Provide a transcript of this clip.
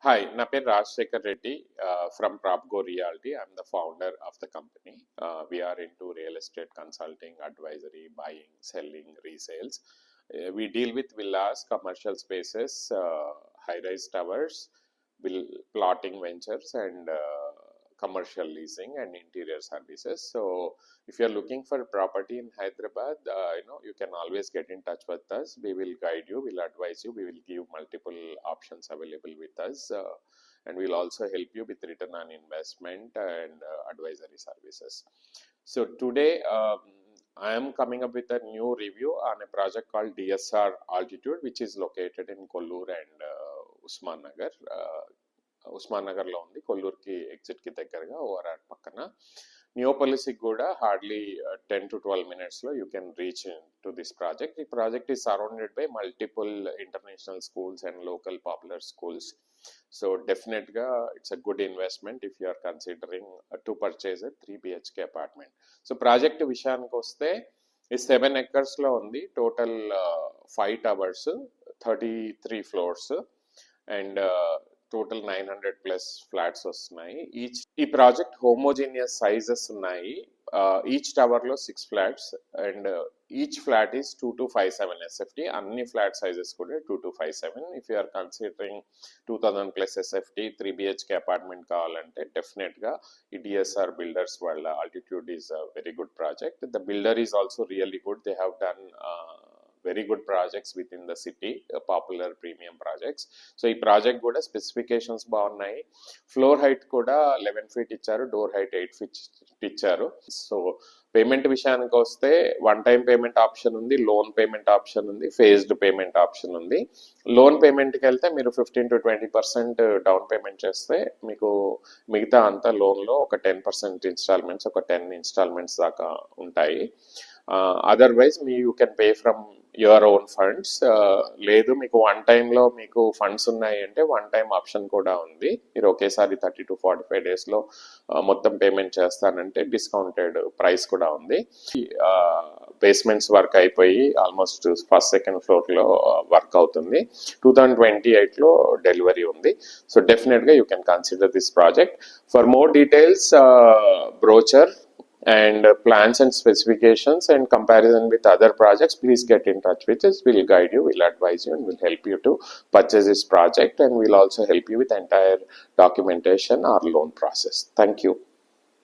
Hi, నా పేరు Rajasekhar Reddy from Propgo Realty. I'm the founder of the company. We are into real estate consulting, advisory, buying, selling, resales. We deal with villas, commercial spaces, high-rise towers, plotting ventures, and commercial leasing and interior services. So, if you are looking for property in Hyderabad, you can always get in touch with us. We will guide you, we'll advise you, we will give multiple options available with us, and we'll also help you with return on investment and advisory services. So today I am coming up with a new review on a project called DSR Altitude, which is located in Kollur and Usman Nagar. Osman నగర్లో ఉంది, కొల్లూరుకి ఎగ్జిట్కి దగ్గరగా ORR పక్కన. నియోపలిస్కి కూడా hardly 10 to 12 minutesలో you can reach to this project. ఈ project is surrounded by multiple international schools and local popular schools. So డెఫినెట్గా it's a good investment if you are considering to purchase a 3 BHK apartment. So project విషయానికి వస్తే ఈ 7 acres ఉంది. Total 5 towers, 33 floors and total 900+ flats వస్తున్నాయి. ఈ project homogeneous sizes ఉన్నాయి. Each tower లో 6 flats and each flat is 2 to 57 SFT. అన్ని flat sizes కూడా 2 to 57. If you are considering 2000+ SFT 3 BHK apartment కావాలంటే డెఫినెట్ గా ఈ DSR బిల్డర్స్ వాళ్ళ Altitude is a very good project. The builder is also really good. They have done very good projects within the city, popular premium projects. So ఈ project కూడా specifications బాగున్నాయి. Floor height కూడా 11 feet ఇచ్చారు, door height 8 feet ఇచ్చారు. So payment విషయానికి వస్తే 1-time payment option ఉంది, loan payment option ఉంది, ఫేజ్డ్ పేమెంట్ ఆప్షన్ ఉంది. లోన్ పేమెంట్కి వెళ్తే మీరు 15 to 20% డౌన్ పేమెంట్ చేస్తే మీకు మిగతా అంతా లోన్లో ఒక 10% ఇన్స్టాల్మెంట్స్, ఒక 10 installments దాకా ఉంటాయి. Otherwise you can pay from your own funds. లేదు మీకు 1-time మీకు ఫండ్స్ ఉన్నాయి అంటే 1-time ఆప్షన్ కూడా ఉంది. మీరు ఒకేసారి 30 to 45 daysలో మొత్తం పేమెంట్ చేస్తానంటే డిస్కౌంటెడ్ ప్రైస్ కూడా ఉంది. బేస్మెంట్స్ వర్క్ అయిపోయి ఆల్మోస్ట్ 1st, 2nd floorలో వర్క్ అవుతుంది. 2028లో డెలివరీ ఉంది. సో డెఫినెట్గా you can consider this project. For more details, brochure and plans and specifications and comparison with other projects, please get in touch with us. We'll guide you, we'll advise you, and we'll help you to purchase this project, and we'll also help you with entire documentation or loan process. Thank you.